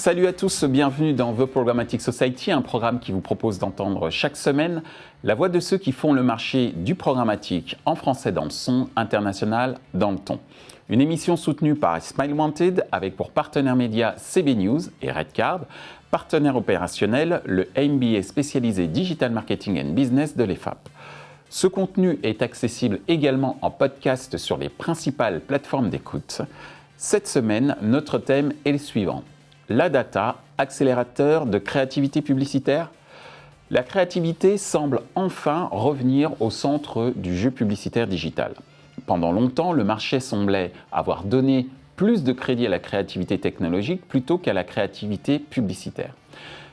Salut à tous, bienvenue dans The Programmatic Society, un programme qui vous propose d'entendre chaque semaine la voix de ceux qui font le marché du programmatique en français dans le son, international dans le ton. Une émission soutenue par Smile Wanted avec pour partenaires médias CB News et Redcard, partenaire opérationnel le MBA spécialisé Digital Marketing and Business de l'EFAP. Ce contenu est accessible également en podcast sur les principales plateformes d'écoute. Cette semaine, notre thème est le suivant. La data, accélérateur de créativité publicitaire. La créativité semble enfin revenir au centre du jeu publicitaire digital. Pendant longtemps, le marché semblait avoir donné plus de crédit à la créativité technologique plutôt qu'à la créativité publicitaire.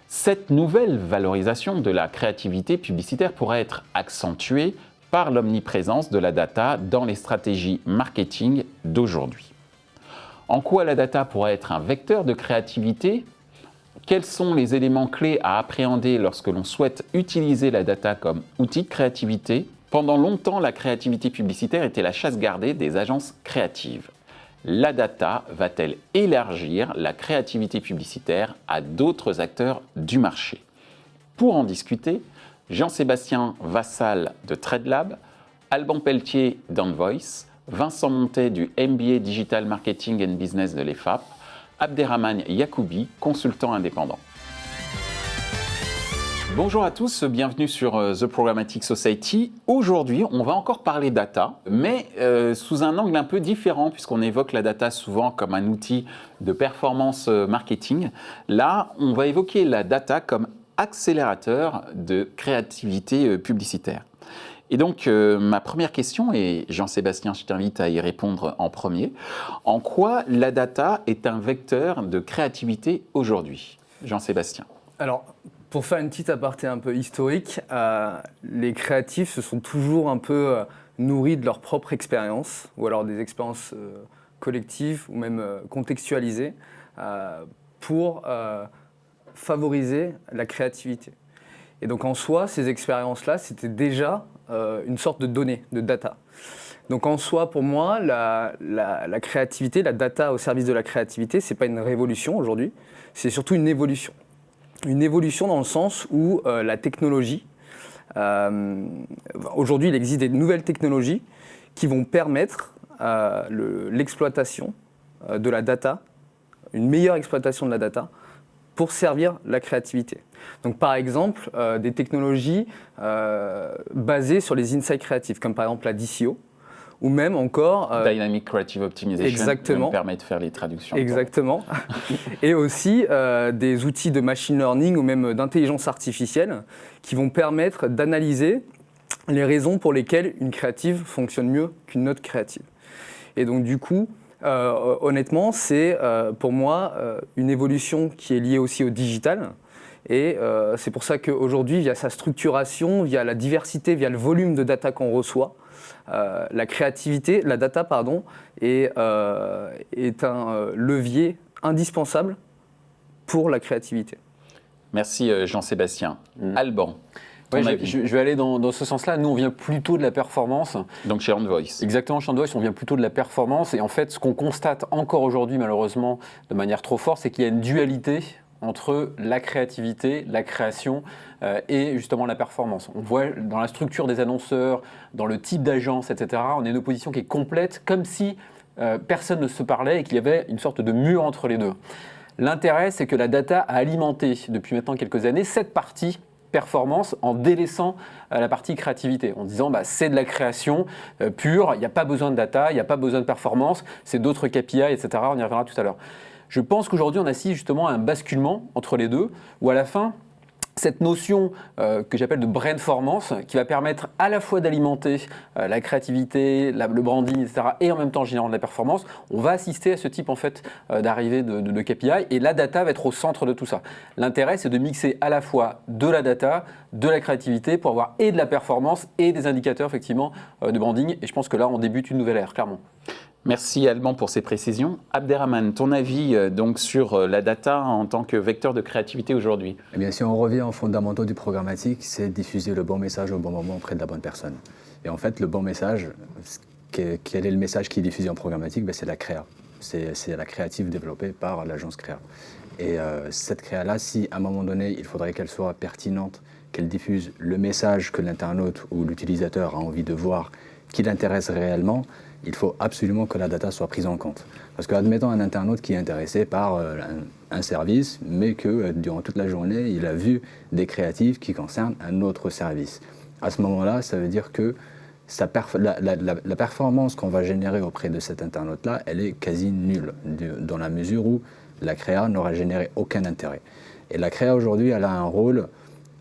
Cette nouvelle valorisation de la créativité publicitaire pourrait être accentuée par l'omniprésence de la data dans les stratégies marketing d'aujourd'hui. En quoi la data pourrait être un vecteur de créativité ? Quels sont les éléments clés à appréhender lorsque l'on souhaite utiliser la data comme outil de créativité ? Pendant longtemps, la créativité publicitaire était la chasse gardée des agences créatives. La data va-t-elle élargir la créativité publicitaire à d'autres acteurs du marché ? Pour en discuter, Jean-Sébastien Vassal de TradeLab, Alban Pelletier d'Envoice, Vincent Montet du MBA Digital Marketing and Business de l'EFAP, Abderrahmane Yacoubi, consultant indépendant. Bonjour à tous, bienvenue sur The Programmatic Society. Aujourd'hui, on va encore parler data, mais sous un angle un peu différent, puisqu'on évoque la data souvent comme un outil de performance marketing. Là, on va évoquer la data comme accélérateur de créativité publicitaire. Et donc, ma première question, et Jean-Sébastien, je t'invite à y répondre en premier, en quoi la data est un vecteur de créativité aujourd'hui ? Jean-Sébastien. Alors, pour faire une petite aparté un peu historique, les créatifs se sont toujours un peu nourris de leur propre expérience, ou alors des expériences collectives ou même contextualisées, pour favoriser la créativité. Et donc en soi, ces expériences-là, c'était déjà une sorte de données, de data. Donc en soi, pour moi, la créativité, la data au service de la créativité, ce n'est pas une révolution aujourd'hui, c'est surtout une évolution. Une évolution dans le sens où la technologie, aujourd'hui il existe des nouvelles technologies qui vont permettre l'exploitation de la data, une meilleure exploitation de la data, pour servir la créativité. Donc par exemple, des technologies basées sur les insights créatifs, comme par exemple la DCO, ou même encore... Dynamic Creative Optimization, exactement, qui permet de faire les traductions. Exactement. Et aussi des outils de machine learning ou même d'intelligence artificielle qui vont permettre d'analyser les raisons pour lesquelles une créative fonctionne mieux qu'une autre créative. Et donc du coup, honnêtement, c'est pour moi une évolution qui est liée aussi au digital. Et c'est pour ça qu'aujourd'hui, via sa structuration, via la diversité, via le volume de data qu'on reçoit, la créativité, la data, est un levier indispensable pour la créativité. Merci Jean-Sébastien. Alban. Ouais, je vais aller dans ce sens-là. Nous, on vient plutôt de la performance. Donc chez Envoice. Exactement, chez Envoice, on vient plutôt de la performance. Et en fait, ce qu'on constate encore aujourd'hui, malheureusement, de manière trop forte, c'est qu'il y a une dualité entre la créativité, la création et justement la performance. On voit dans la structure des annonceurs, dans le type d'agence, etc., on a une opposition qui est complète, comme si personne ne se parlait et qu'il y avait une sorte de mur entre les deux. L'intérêt, c'est que la data a alimenté, depuis maintenant quelques années, cette partie performance en délaissant la partie créativité, en disant c'est de la création pure, il n'y a pas besoin de data, il n'y a pas besoin de performance, c'est d'autres KPI, etc. On y reviendra tout à l'heure. Je pense qu'aujourd'hui, on assiste justement à un basculement entre les deux, où à la fin, cette notion que j'appelle de brainformance, qui va permettre à la fois d'alimenter la créativité, le branding, etc., et en même temps générant de la performance, on va assister à ce type en fait d'arrivée de KPI, et la data va être au centre de tout ça. L'intérêt, c'est de mixer à la fois de la data, de la créativité, pour avoir et de la performance et des indicateurs effectivement de branding, et je pense que là, on débute une nouvelle ère, clairement. Merci Alban pour ces précisions. Abderrahmane, ton avis donc sur la data en tant que vecteur de créativité aujourd'hui ? Eh bien, si on revient aux fondamentaux du programmatique, c'est diffuser le bon message au bon moment auprès de la bonne personne. Et en fait, le bon message, quel est le message qui est diffusé en programmatique ? C'est la créa. C'est la créative développée par l'agence créa. Et cette créa-là, si à un moment donné, il faudrait qu'elle soit pertinente, qu'elle diffuse le message que l'internaute ou l'utilisateur a envie de voir, qui l'intéresse réellement, il faut absolument que la data soit prise en compte. Parce qu'admettons un internaute qui est intéressé par un service, mais que durant toute la journée, il a vu des créatifs qui concernent un autre service. À ce moment-là, ça veut dire que la performance qu'on va générer auprès de cet internaute-là, elle est quasi nulle, dans la mesure où la créa n'aura généré aucun intérêt. Et la créa aujourd'hui, elle a un rôle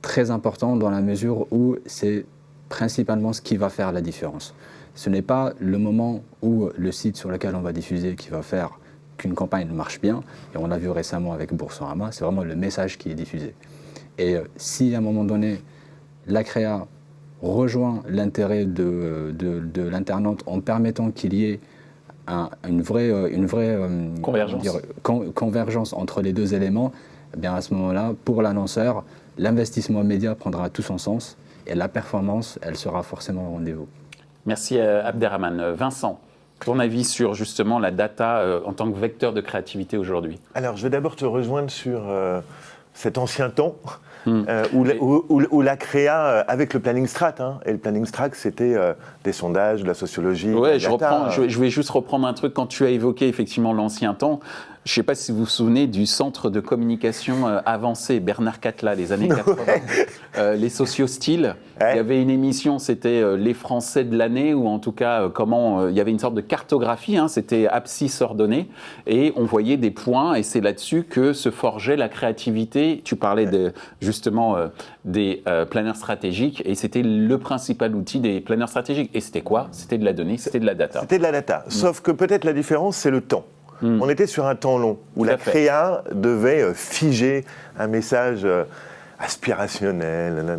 très important dans la mesure où c'est principalement ce qui va faire la différence. Ce n'est pas le moment où le site sur lequel on va diffuser qui va faire qu'une campagne marche bien, et on l'a vu récemment avec Boursorama, c'est vraiment le message qui est diffusé. Et si à un moment donné, la créa rejoint l'intérêt de l'internaute en permettant qu'il y ait une vraie convergence entre les deux éléments, eh bien à ce moment-là, pour l'annonceur, l'investissement média prendra tout son sens et la performance, elle sera forcément au rendez-vous. Merci Abderrahmane. Vincent, ton avis sur justement la data en tant que vecteur de créativité aujourd'hui? Alors, je vais d'abord te rejoindre sur cet ancien temps où la créa avec le planning strat, et le planning strat, c'était des sondages, de la sociologie. Ouais, de je vais juste reprendre un truc quand tu as évoqué effectivement l'ancien temps. Je ne sais pas si vous vous souvenez du centre de communication avancé, Bernard Catla, des années 80, les sociostyles. Ouais. Il y avait une émission, c'était les Français de l'année, ou en tout cas, il y avait une sorte de cartographie, c'était abscisse ordonnée, et on voyait des points, et c'est là-dessus que se forgeait la créativité. Tu parlais justement des planeurs stratégiques, et c'était le principal outil des planeurs stratégiques. Et c'était quoi? C'était de la donnée, c'était de la data. C'était de la data, sauf que peut-être la différence, c'est le temps. On était sur un temps long, où la créa devait figer un message aspirationnel,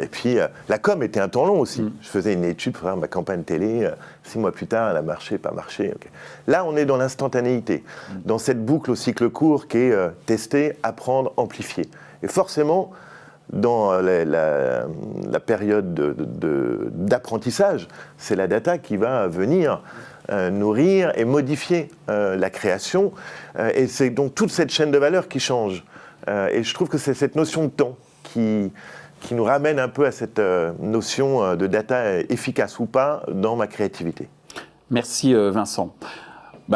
et puis la com était un temps long aussi. Je faisais une étude pour faire ma campagne télé, 6 mois plus tard, elle a marché, pas marché. Okay. Là, on est dans l'instantanéité, dans cette boucle au cycle court qui est tester, apprendre, amplifier. Et forcément, dans la période d'apprentissage, c'est la data qui va venir nourrir et modifier la création. Et c'est donc toute cette chaîne de valeur qui change. Et je trouve que c'est cette notion de temps qui nous ramène un peu à cette notion de data efficace ou pas dans ma créativité. Merci Vincent.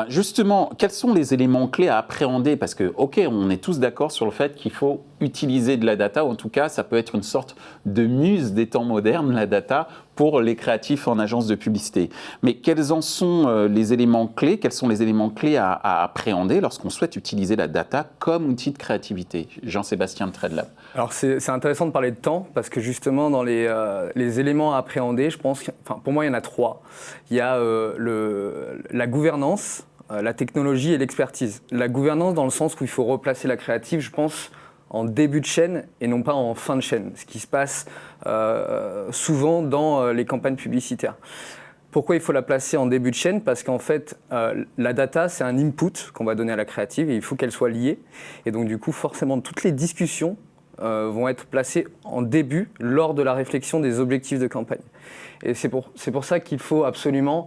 Justement, quels sont les éléments clés à appréhender? Parce que, ok, on est tous d'accord sur le fait qu'il faut utiliser de la data, ou en tout cas, ça peut être une sorte de muse des temps modernes, la data, pour les créatifs en agence de publicité. Mais quels en sont les éléments clés? Quels sont les éléments clés à appréhender lorsqu'on souhaite utiliser la data comme outil de créativité? Jean-Sébastien de TradeLab. Alors c'est intéressant de parler de temps, parce que justement dans les éléments à appréhender, je pense, pour moi il y en a 3. Il y a la gouvernance, la technologie et l'expertise. La gouvernance dans le sens où il faut replacer la créative, je pense, en début de chaîne et non pas en fin de chaîne, ce qui se passe souvent dans les campagnes publicitaires. Pourquoi il faut la placer en début de chaîne? Parce qu'en fait, la data, c'est un input qu'on va donner à la créative et il faut qu'elle soit liée. Et donc du coup, forcément, toutes les discussions vont être placées en début, lors de la réflexion des objectifs de campagne. Et c'est pour ça qu'il faut absolument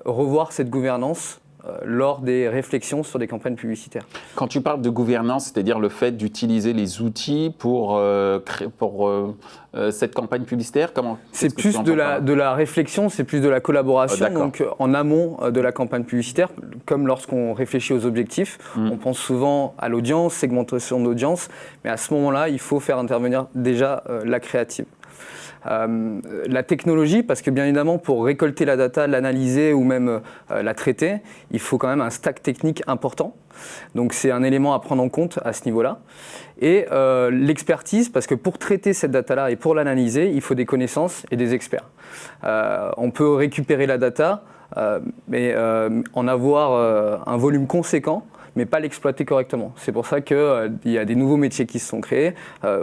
revoir cette gouvernance lors des réflexions sur des campagnes publicitaires. Quand tu parles de gouvernance, c'est-à-dire le fait d'utiliser les outils pour cette campagne publicitaire, comment? C'est plus de la réflexion, c'est plus de la collaboration, donc en amont de la campagne publicitaire, comme lorsqu'on réfléchit aux objectifs, on pense souvent à l'audience, segmentation d'audience, mais à ce moment-là, il faut faire intervenir déjà la créative. La technologie, parce que bien évidemment pour récolter la data, l'analyser ou même la traiter, il faut quand même un stack technique important. Donc c'est un élément à prendre en compte à ce niveau-là. Et l'expertise, parce que pour traiter cette data-là et pour l'analyser, il faut des connaissances et des experts. On peut récupérer la data, mais en avoir un volume conséquent, mais pas l'exploiter correctement. C'est pour ça qu'il y a des nouveaux métiers qui se sont créés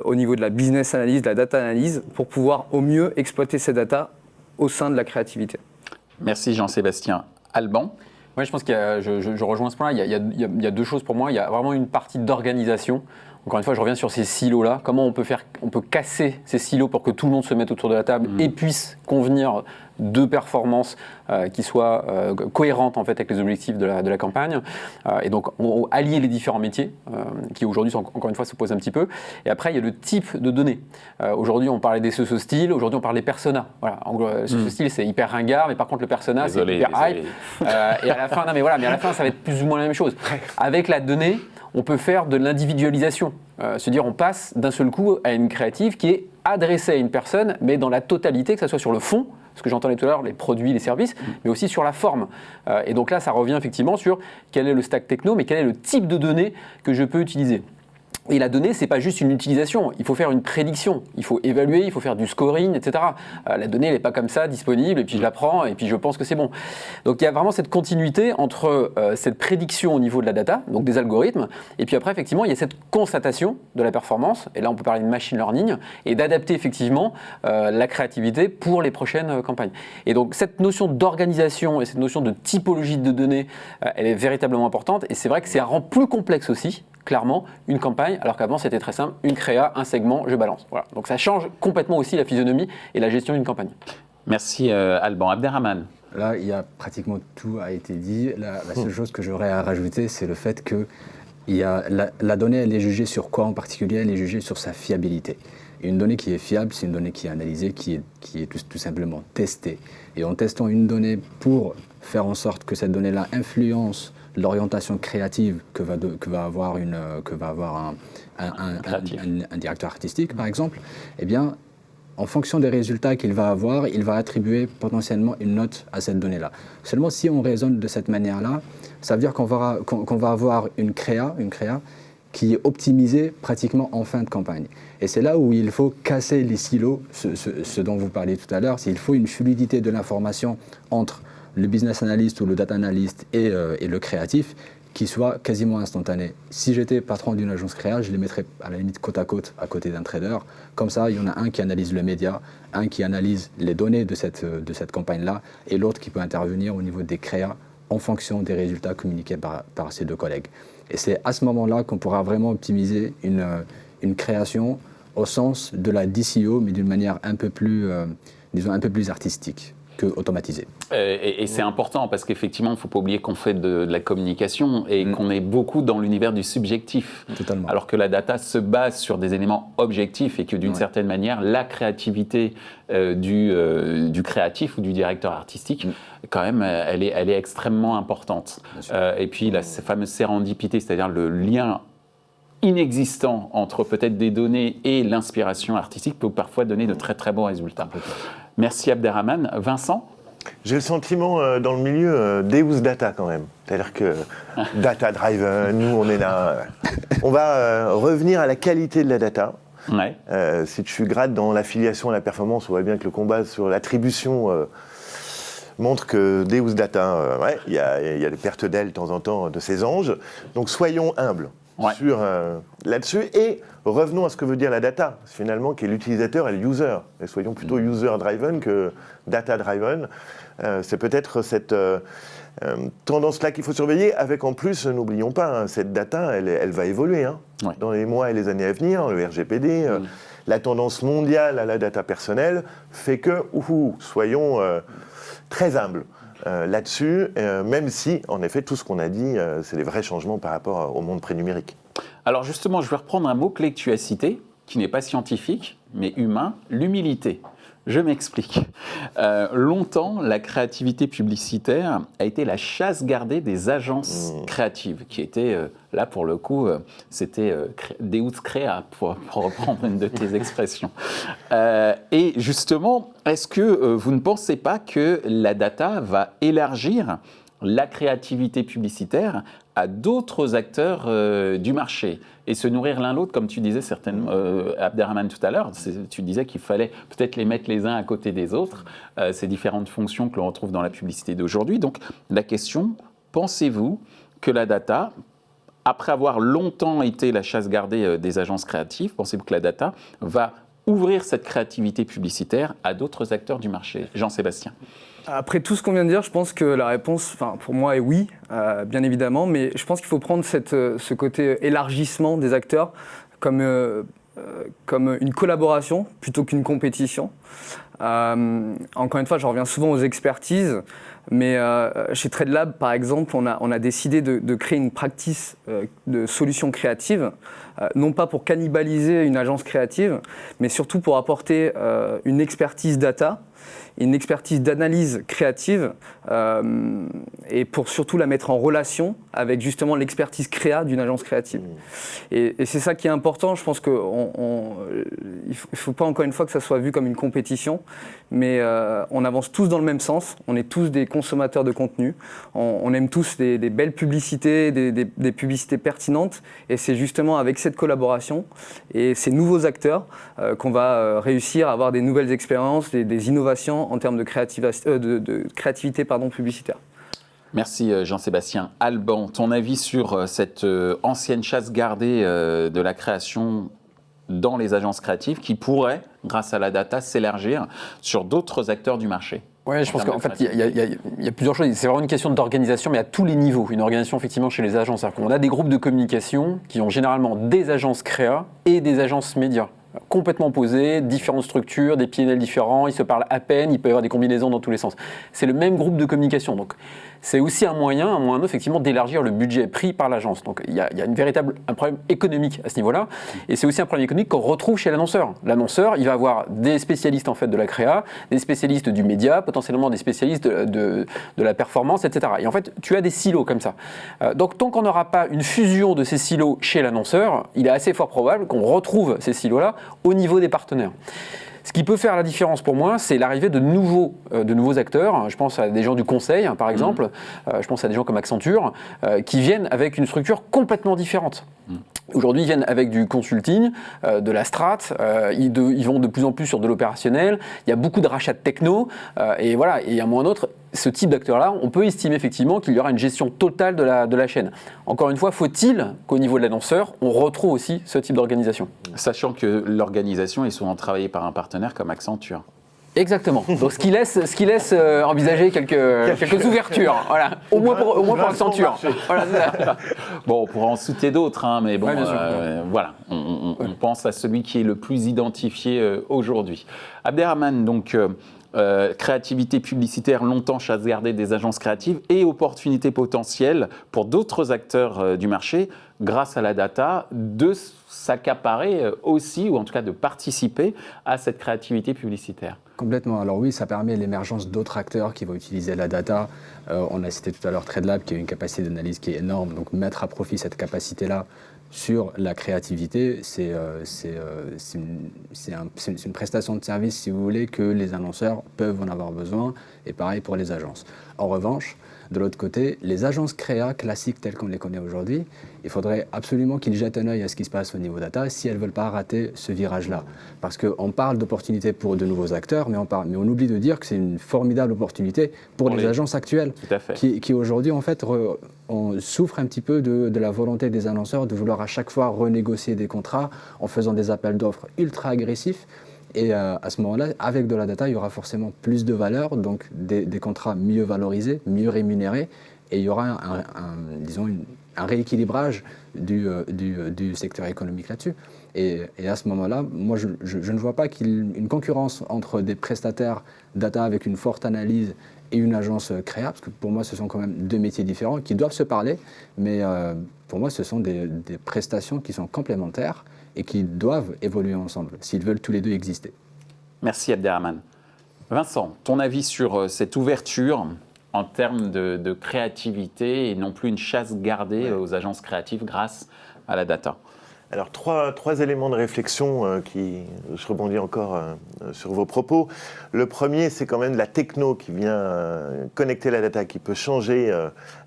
au niveau de la business analyse, de la data analyse, pour pouvoir au mieux exploiter ces data au sein de la créativité. Merci Jean-Sébastien. Alban? Oui, je pense qu'il y a, je rejoins ce point-là, il y a 2 choses pour moi. Il y a vraiment une partie d'organisation. encore une fois, je reviens sur ces silos-là. Comment on peut casser ces silos pour que tout le monde se mette autour de la table et puisse convenir de performances qui soient cohérentes en fait avec les objectifs de la campagne. Et donc allier les différents métiers qui aujourd'hui encore une fois se posent un petit peu. Et après il y a le type de données. Aujourd'hui on parlait des socio-styles, aujourd'hui on parle des personas. Voilà, en gros, socio-style c'est hyper ringard, mais par contre le persona c'est hyper hype. Et à la fin, mais à la fin ça va être plus ou moins la même chose. Avec la donnée, on peut faire de l'individualisation. Se dire on passe d'un seul coup à une créative qui est adressée à une personne, mais dans la totalité, que ce soit sur le fond, ce que j'entendais tout à l'heure, les produits, les services, mais aussi sur la forme. Et donc là, ça revient effectivement sur quel est le stack techno, mais quel est le type de données que je peux utiliser. Et la donnée, ce n'est pas juste une utilisation, il faut faire une prédiction, il faut évaluer, il faut faire du scoring, etc. La donnée, elle n'est pas comme ça, disponible, et puis je la prends, et puis je pense que c'est bon. Donc il y a vraiment cette continuité entre cette prédiction au niveau de la data, donc des algorithmes, et puis après, effectivement, il y a cette constatation de la performance, et là on peut parler de machine learning, et d'adapter effectivement la créativité pour les prochaines campagnes. Et donc cette notion d'organisation et cette notion de typologie de données, elle est véritablement importante, et c'est vrai que ça rend plus complexe aussi, clairement, une campagne, alors qu'avant c'était très simple, une créa, un segment, je balance. Voilà. Donc ça change complètement aussi la physionomie et la gestion d'une campagne. Merci Alban. Abderrahmane. Là, il y a pratiquement tout a été dit. La seule chose que j'aurais à rajouter, c'est le fait que la donnée, elle est jugée sur quoi en particulier? Elle est jugée sur sa fiabilité. Et une donnée qui est fiable, c'est une donnée qui est analysée, qui est tout simplement testée. Et en testant une donnée pour faire en sorte que cette donnée-là influence l'orientation créative que va avoir un directeur artistique, par exemple, eh bien, en fonction des résultats qu'il va avoir, il va attribuer potentiellement une note à cette donnée-là. Seulement si on raisonne de cette manière-là, ça veut dire qu'on va avoir une créa qui est optimisée pratiquement en fin de campagne. Et c'est là où il faut casser les silos, ce dont vous parliez tout à l'heure, c'est qu'il faut une fluidité de l'information entre le business analyst ou le data analyst et le créatif qui soit quasiment instantané. Si j'étais patron d'une agence créa, je les mettrais à la limite côte à côté d'un trader. Comme ça, il y en a un qui analyse le média, un qui analyse les données de cette campagne-là, et l'autre qui peut intervenir au niveau des créas en fonction des résultats communiqués par ces deux collègues. Et c'est à ce moment-là qu'on pourra vraiment optimiser une création au sens de la DCO, mais d'une manière un peu plus artistique. Automatisé. Et c'est important parce qu'effectivement, il ne faut pas oublier qu'on fait de la communication et qu'on est beaucoup dans l'univers du subjectif. Totalement. Alors que la data se base sur des éléments objectifs et que d'une certaine manière, la créativité du créatif ou du directeur artistique, quand même, elle est extrêmement importante. Et puis, la fameuse sérendipité, c'est-à-dire le lien inexistant entre peut-être des données et l'inspiration artistique peut parfois donner de très très bons résultats. Merci Abderrahmane. Vincent? J'ai le sentiment dans le milieu Deus Data quand même. C'est-à-dire que data driven, nous on est là. On va revenir à la qualité de la data. Ouais. Si tu grattes dans l'affiliation à la performance, on voit bien que le combat sur l'attribution montre que Deus Data, il y a des pertes d'ailes de temps en temps de ces anges. Donc soyons humbles. Sur là-dessus, et revenons à ce que veut dire la data, finalement, qui est l'utilisateur et le user. Et soyons plutôt user-driven que data-driven. C'est peut-être cette tendance-là qu'il faut surveiller, avec en plus, n'oublions pas, cette data, elle va évoluer dans les mois et les années à venir, le RGPD, la tendance mondiale à la data personnelle fait que, soyons très humbles. Là-dessus, même si, en effet, tout ce qu'on a dit, c'est des vrais changements par rapport au monde prénumérique. Alors justement, je vais reprendre un mot-clé que tu as cité, qui n'est pas scientifique, mais humain, l'humilité. Je m'explique. Longtemps, la créativité publicitaire a été la chasse gardée des agences créatives, qui étaient, là pour le coup, c'était Deus Crea, pour reprendre une de tes expressions. Et justement, est-ce que vous ne pensez pas que la data va élargir la créativité publicitaire à d'autres acteurs du marché et se nourrir l'un l'autre, comme tu disais certainement, Abderrahmane tout à l'heure, tu disais qu'il fallait peut-être les mettre les uns à côté des autres, ces différentes fonctions que l'on retrouve dans la publicité d'aujourd'hui. Donc la question, pensez-vous que la data, après avoir longtemps été la chasse gardée des agences créatives, pensez-vous que la data va ouvrir cette créativité publicitaire à d'autres acteurs du marché? Jean-Sébastien. Après tout ce qu'on vient de dire, je pense que la réponse, pour moi, est oui, bien évidemment, mais je pense qu'il faut prendre ce côté élargissement des acteurs comme une collaboration plutôt qu'une compétition. Encore une fois, je reviens souvent aux expertises, mais chez TradeLab, par exemple, on a décidé de créer une practice de solutions créatives, non pas pour cannibaliser une agence créative, mais surtout pour apporter une expertise data, une expertise d'analyse créative et pour surtout la mettre en relation avec justement l'expertise créa d'une agence créative. Et c'est ça qui est important. Je pense qu'il ne faut pas encore une fois que ça soit vu comme une compétition, mais on avance tous dans le même sens. On est tous des consommateurs de contenu. On aime tous des belles publicités, des publicités pertinentes. Et c'est justement avec cette collaboration et ces nouveaux acteurs qu'on va réussir à avoir des nouvelles expériences, des innovations en termes de créativité publicitaire. Merci Jean-Sébastien Alban. Ton avis sur cette ancienne chasse gardée de la création dans les agences créatives qui pourrait, grâce à la data, s'élargir sur d'autres acteurs du marché? Oui, je pense qu'en fait, il y a plusieurs choses. C'est vraiment une question d'organisation, mais à tous les niveaux. Une organisation, effectivement, chez les agences. C'est-à-dire qu'on a des groupes de communication qui ont généralement des agences créa et des agences médias. Complètement opposés, différentes structures, des PNL différents, ils se parlent à peine, il peut y avoir des combinaisons dans tous les sens. C'est le même groupe de communication. Donc, c'est aussi un moyen effectivement, d'élargir le budget pris par l'agence. Donc il y a un problème économique à ce niveau-là, et c'est aussi un problème économique qu'on retrouve chez l'annonceur. L'annonceur, il va avoir des spécialistes en fait de la créa, des spécialistes du média, potentiellement des spécialistes de la performance, etc. Et en fait, tu as des silos comme ça. Donc tant qu'on n'aura pas une fusion de ces silos chez l'annonceur, il est assez fort probable qu'on retrouve ces silos-là au niveau des partenaires. Ce qui peut faire la différence pour moi, c'est l'arrivée de nouveaux acteurs. Je pense à des gens du conseil, par exemple. Je pense à des gens comme Accenture, qui viennent avec une structure complètement différente. Aujourd'hui, ils viennent avec du consulting, de la strat. Ils vont de plus en plus sur de l'opérationnel. Il y a beaucoup de rachats de techno. Et voilà. Et à un moment ou à un autre, ce type d'acteur-là, on peut estimer effectivement qu'il y aura une gestion totale de la chaîne. Encore une fois, faut-il qu'au niveau de l'annonceur, on retrouve aussi ce type d'organisation? Sachant que l'organisation est souvent travaillée par un partenaire comme Accenture. Exactement. Donc ce qui laisse envisager quelques ouvertures. Voilà. Au moins pour Accenture. Voilà, c'est ça. Bon, on pourra en citer d'autres, hein, mais bon, ouais, voilà. On pense à celui qui est le plus identifié aujourd'hui. Abderrahmane, donc. Créativité publicitaire, longtemps chasse gardée des agences créatives et opportunités potentielles pour d'autres acteurs du marché, grâce à la data, de s'accaparer aussi, ou en tout cas de participer à cette créativité publicitaire. Complètement. Alors oui, ça permet l'émergence d'autres acteurs qui vont utiliser la data. On a cité tout à l'heure TradeLab qui a une capacité d'analyse qui est énorme, donc mettre à profit cette capacité-là sur la créativité, c'est une prestation de service, si vous voulez, que les annonceurs peuvent en avoir besoin, et pareil pour les agences. En revanche, de l'autre côté, les agences créa classiques telles qu'on les connaît aujourd'hui, il faudrait absolument qu'ils jettent un œil à ce qui se passe au niveau data si elles ne veulent pas rater ce virage-là. Parce qu'on parle d'opportunités pour de nouveaux acteurs, mais on oublie de dire que c'est une formidable opportunité pour les agences actuelles qui aujourd'hui, en fait, on souffre un petit peu de la volonté des annonceurs de vouloir à chaque fois renégocier des contrats en faisant des appels d'offres ultra agressifs. Et à ce moment-là, avec de la data, il y aura forcément plus de valeur, donc des contrats mieux valorisés, mieux rémunérés, et il y aura un rééquilibrage du secteur économique là-dessus. Et à ce moment-là, moi, je ne vois pas qu'il y ait une concurrence entre des prestataires data avec une forte analyse et une agence créa, parce que pour moi, ce sont quand même deux métiers différents qui doivent se parler, mais pour moi, ce sont des prestations qui sont complémentaires et qui doivent évoluer ensemble, s'ils veulent tous les deux exister. Merci Abderrahmane. Vincent, ton avis sur cette ouverture en termes de créativité et non plus une chasse gardée aux agences créatives grâce à la data? Alors, trois éléments de réflexion je rebondis encore sur vos propos. Le premier, c'est quand même la techno qui vient connecter la data, qui peut changer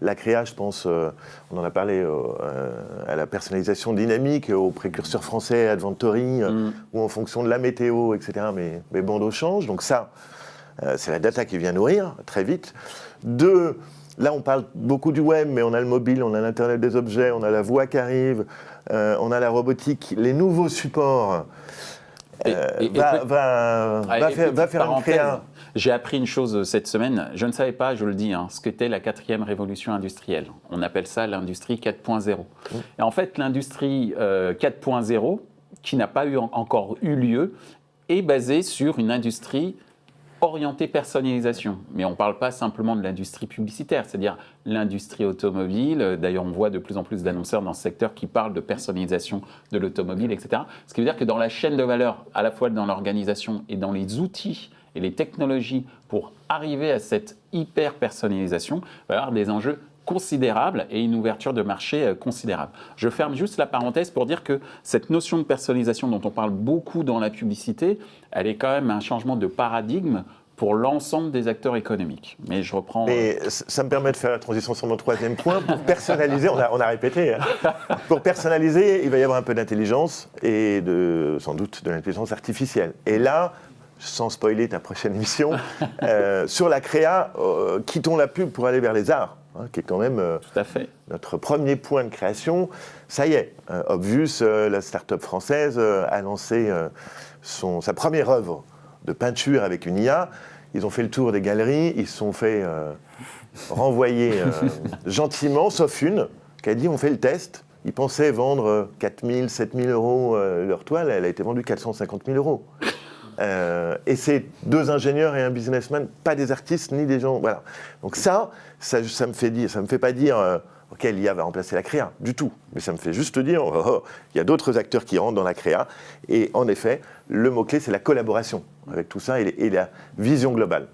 la créa. Je pense, on en a parlé à la personnalisation dynamique, aux précurseurs français, Adventory, où en fonction de la météo, etc., mes bandeaux changent. Donc ça, c'est la data qui vient nourrir très vite. Deux, là, on parle beaucoup du web, mais on a le mobile, on a l'Internet des objets, on a la voix qui arrive, on a la robotique, les nouveaux supports. Va faire une créa. J'ai appris une chose cette semaine, je ne savais pas, je le dis, ce qu'était la 4e révolution industrielle. On appelle ça l'industrie 4.0. Et en fait, l'industrie 4.0, qui n'a pas encore eu lieu, est basée sur une industrie orientée personnalisation. Mais on ne parle pas simplement de l'industrie publicitaire, c'est-à-dire l'industrie automobile. D'ailleurs, on voit de plus en plus d'annonceurs dans ce secteur qui parlent de personnalisation de l'automobile, etc. Ce qui veut dire que dans la chaîne de valeur, à la fois dans l'organisation et dans les outils et les technologies pour arriver à cette hyper-personnalisation, il va y avoir des enjeux considérable et une ouverture de marché considérable. Je ferme juste la parenthèse pour dire que cette notion de personnalisation dont on parle beaucoup dans la publicité, elle est quand même un changement de paradigme pour l'ensemble des acteurs économiques. Mais je reprends... Mais ça me permet de faire la transition sur mon 3e point. Pour personnaliser, on a répété, pour personnaliser, il va y avoir un peu d'intelligence et sans doute de l'intelligence artificielle. Et là, sans spoiler ta prochaine émission, sur la créa, quittons la pub pour aller vers les arts. Qui est quand même Tout à fait. Notre premier point de création. Ça y est, Obvious, la start-up française, a lancé sa première œuvre de peinture avec une IA. Ils ont fait le tour des galeries, ils se sont fait renvoyer gentiment, sauf une, qui a dit on fait le test. Ils pensaient vendre 4 000, 7 000 euros leur toile, elle a été vendue 450 000 euros. Et c'est 2 ingénieurs et un businessman, pas des artistes ni des gens. Voilà. Donc ça me fait pas dire ok, l'IA va remplacer la créa du tout, mais ça me fait juste dire il y a d'autres acteurs qui rentrent dans la créa. Et en effet, le mot clé c'est la collaboration avec tout ça et la vision globale.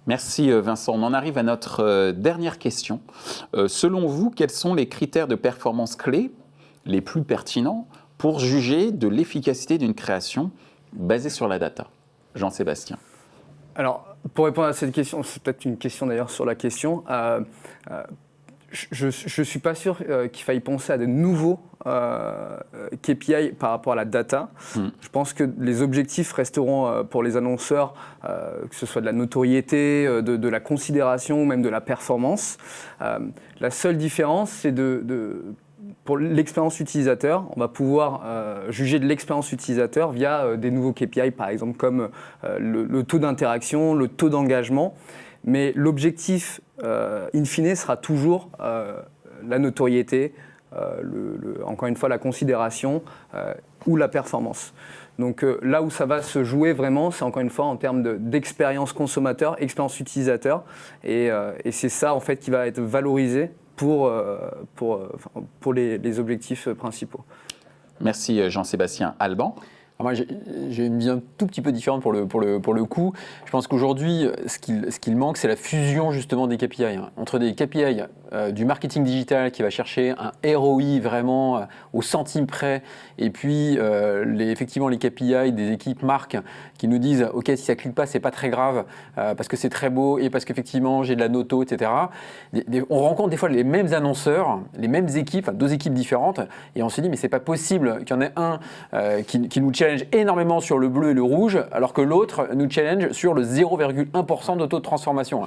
Merci Vincent. On en arrive à notre dernière question. Selon vous, quels sont les critères de performance clés les plus pertinents pour juger de l'efficacité d'une création basée sur la data? Jean-Sébastien. Alors, pour répondre à cette question, c'est peut-être une question d'ailleurs sur la question, je ne suis pas sûr qu'il faille penser à de nouveaux KPI par rapport à la data. Je pense que les objectifs resteront pour les annonceurs, que ce soit de la notoriété, de la considération ou même de la performance. La seule différence, c'est pour l'expérience utilisateur, on va pouvoir juger de l'expérience utilisateur via des nouveaux KPI, par exemple comme le taux d'interaction, le taux d'engagement. Mais l'objectif, in fine, sera toujours la notoriété, encore une fois, la considération ou la performance. Donc là où ça va se jouer vraiment, c'est encore une fois en termes d'expérience consommateur, expérience utilisateur. Et c'est ça, en fait, qui va être valorisé pour les objectifs principaux. Merci Jean-Sébastien. Alban? Alors moi, j'ai une vision un tout petit peu différente pour le coup. Je pense qu'aujourd'hui, ce qu'il manque, c'est la fusion justement des KPI. Entre des KPI du marketing digital qui va chercher un ROI vraiment au centime près, et puis effectivement les KPI des équipes marques qui nous disent « Ok, si ça ne clique pas, c'est pas très grave, parce que c'est très beau et parce qu'effectivement j'ai de la noto, etc. » On rencontre des fois les mêmes annonceurs, les mêmes équipes, 2 équipes différentes, et on se dit « Mais c'est pas possible qu'il y en ait un qui nous challenge énormément sur le bleu et le rouge, alors que l'autre nous challenge sur le 0,1% de taux de transformation. »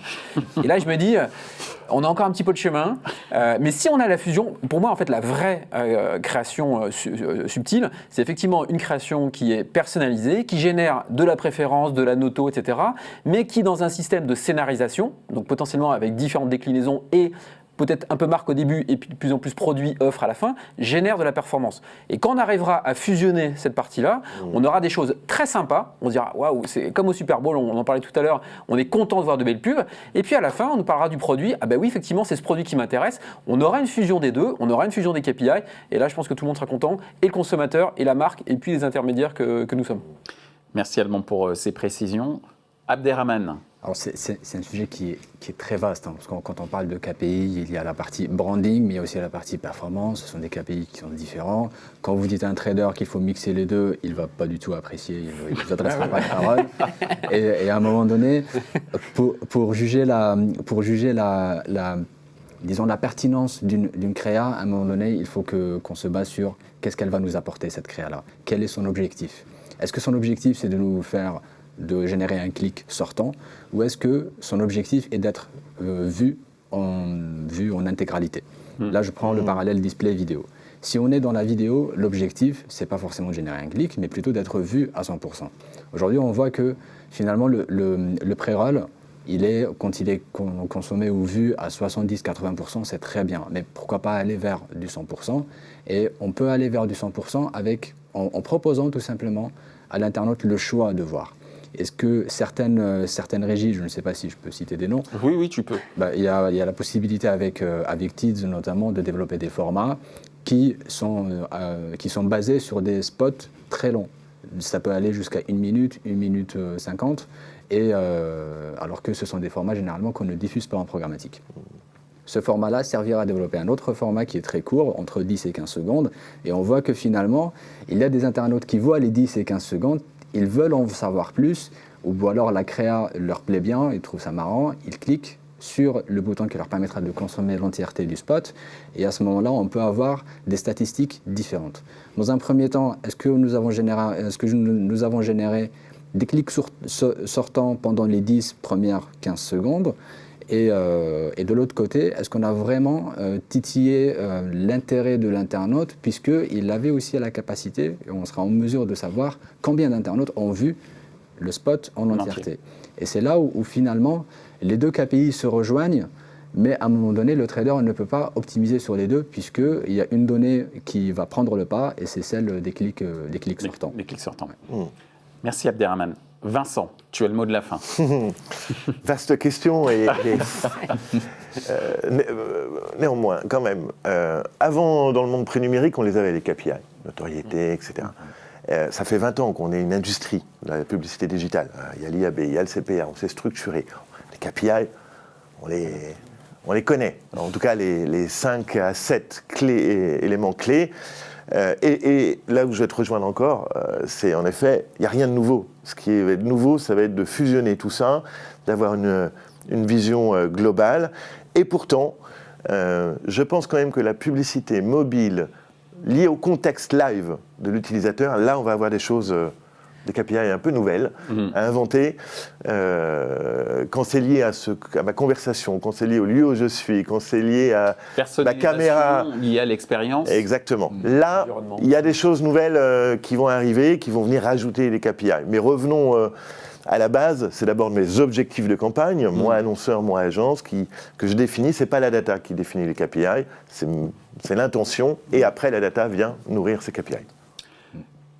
Et là, je me dis, on a encore un petit peu de chemin, mais si on a la fusion, pour moi, en fait, la vraie création subtile, c'est effectivement une création qui est personnalisée, qui génère de la préférence, de la noto, etc., mais qui, dans un système de scénarisation, donc potentiellement avec différentes déclinaisons et peut-être un peu marque au début et puis de plus en plus produit, offre à la fin, génère de la performance. Et quand on arrivera à fusionner cette partie-là, on aura des choses très sympas. On se dira, waouh, c'est comme au Super Bowl, on en parlait tout à l'heure, on est content de voir de belles pubs. Et puis à la fin, on nous parlera du produit. Ah ben oui, effectivement, c'est ce produit qui m'intéresse. On aura une fusion des deux, on aura une fusion des KPI. Et là, je pense que tout le monde sera content, et le consommateur, et la marque, et puis les intermédiaires que nous sommes. Merci Alban pour ces précisions. Abderrahmane. Alors c'est un sujet qui est très vaste, parce que quand on parle de KPI, il y a la partie branding, mais il y a aussi la partie performance. Ce sont des KPI qui sont différents. Quand vous dites à un trader qu'il faut mixer les deux, il ne va pas du tout apprécier, il ne vous adressera pas la parole. Et à un moment donné, pour juger disons, la pertinence d'une créa, à un moment donné, il faut qu'on se base sur qu'est-ce qu'elle va nous apporter, cette créa-là. Quel est son objectif? Est-ce que son objectif, c'est de générer un clic sortant, ou est-ce que son objectif est d'être vu en intégralité? Là, je prends le parallèle display vidéo. Si on est dans la vidéo, l'objectif, c'est pas forcément de générer un clic, mais plutôt d'être vu à 100%. Aujourd'hui, on voit que finalement, le pré-roll, quand il est consommé ou vu à 70-80%, c'est très bien. Mais pourquoi pas aller vers du 100%? Et on peut aller vers du 100% en proposant tout simplement à l'internaute le choix de voir. Est-ce que certaines régies, je ne sais pas si je peux citer des noms. Oui, tu peux. Il y a la possibilité avec Tids notamment de développer des formats qui sont basés sur des spots très longs. Ça peut aller jusqu'à 1 minute 50, alors que ce sont des formats généralement qu'on ne diffuse pas en programmatique. Ce format-là servira à développer un autre format qui est très court, entre 10 et 15 secondes, et on voit que finalement, il y a des internautes qui voient les 10 et 15 secondes, ils veulent en savoir plus, ou alors la créa leur plaît bien, ils trouvent ça marrant, ils cliquent sur le bouton qui leur permettra de consommer l'entièreté du spot, et à ce moment-là, on peut avoir des statistiques différentes. Dans un premier temps, est-ce que nous avons généré des clics sortants pendant les 10 premières 15 secondes, et de l'autre côté, est-ce qu'on a vraiment titillé l'intérêt de l'internaute, puisqu'il avait aussi la capacité, et on sera en mesure de savoir combien d'internautes ont vu le spot en entièreté. Et c'est là où finalement, les deux KPI se rejoignent, mais à un moment donné, le trader ne peut pas optimiser sur les deux, puisqu'il y a une donnée qui va prendre le pas, et c'est celle des clics sortants. Les clics sortants. Merci Abderrahmane. Vincent, tu as le mot de la fin. Vaste question néanmoins, quand même. Avant, dans le monde pré-numérique, on les avait, les KPI, notoriété, etc. Ça fait 20 ans qu'on est une industrie de la publicité digitale. Il y a l'IAB, il y a le CPA, on s'est structuré. Les KPI, on les connaît. En tout cas, les 5 à 7 éléments clés. Et là où je vais te rejoindre encore, c'est en effet, il n'y a rien de nouveau. Ce qui va être nouveau, ça va être de fusionner tout ça, d'avoir une vision globale. Et pourtant, je pense quand même que la publicité mobile liée au contexte live de l'utilisateur, là on va avoir des choses, des KPI un peu nouvelles à inventer. Quand c'est lié à ma conversation, quand c'est lié au lieu où je suis, quand c'est lié à ma caméra. Lié à l'expérience. Exactement. Là, il y a des choses nouvelles qui vont arriver, qui vont venir rajouter des KPI. Mais revenons à la base, c'est d'abord mes objectifs de campagne, moi annonceur, moi agence, que je définis. C'est pas la data qui définit les KPI, c'est l'intention, et après la data vient nourrir ces KPI.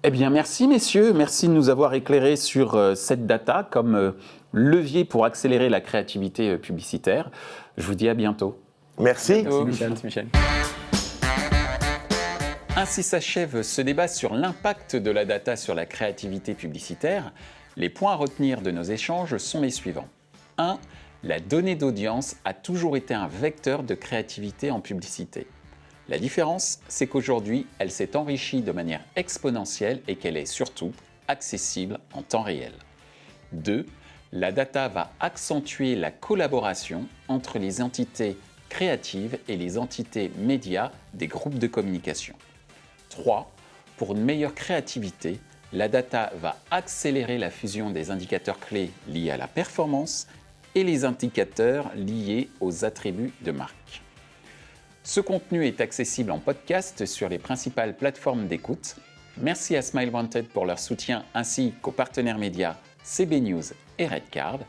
Eh bien, merci messieurs, merci de nous avoir éclairés sur cette data comme levier pour accélérer la créativité publicitaire. Je vous dis à bientôt. Merci. Merci Michel. Ainsi s'achève ce débat sur l'impact de la data sur la créativité publicitaire. Les points à retenir de nos échanges sont les suivants. 1. La donnée d'audience a toujours été un vecteur de créativité en publicité. La différence, c'est qu'aujourd'hui, elle s'est enrichie de manière exponentielle et qu'elle est surtout accessible en temps réel. 2. La data va accentuer la collaboration entre les entités créatives et les entités médias des groupes de communication. 3. Pour une meilleure créativité, la data va accélérer la fusion des indicateurs clés liés à la performance et les indicateurs liés aux attributs de marque. Ce contenu est accessible en podcast sur les principales plateformes d'écoute. Merci à Smile Wanted pour leur soutien ainsi qu'aux partenaires médias CB News et Redcard,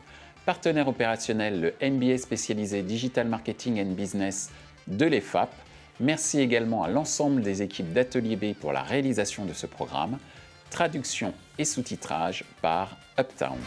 partenaire opérationnel le MBA spécialisé Digital Marketing and Business de l'EFAP. Merci également à l'ensemble des équipes d'Atelier B pour la réalisation de ce programme. Traduction et sous-titrage par Uptown.